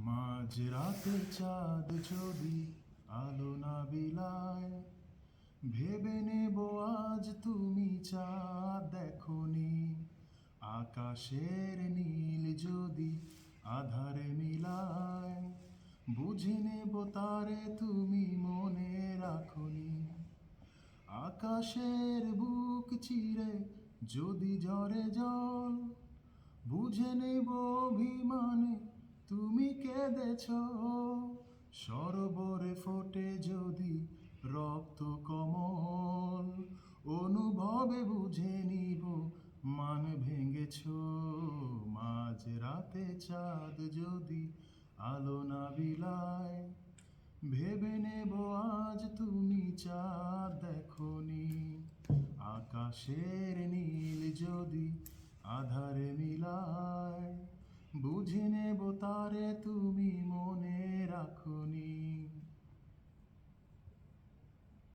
মাঝরাতে চাঁদ যদি আলো না বিলায়, ভেবে নেব আজ তুমি চাঁদ দেখোনি। আকাশের নীল যদি আধারে মিলায়, বুঝে নেব তারে তুমি মনে রাখোনি। আকাশের বুক চিরে যদি ঝরে জল, বুঝে নেব অভিমানে তুমি কেঁদেছ। সরোবরে ফোটে যদি রক্ত কমল, অনুভবে বুঝে নিব মান ভেঙেছ। মাঝ রাতে চাঁদ যদি আলো না বিলায়, ভেবে নেব আজ তুমি চাঁদ দেখোনি। আকাশের নীল যদি আধারে মিলায়, বুঝে নেব তারে তুমি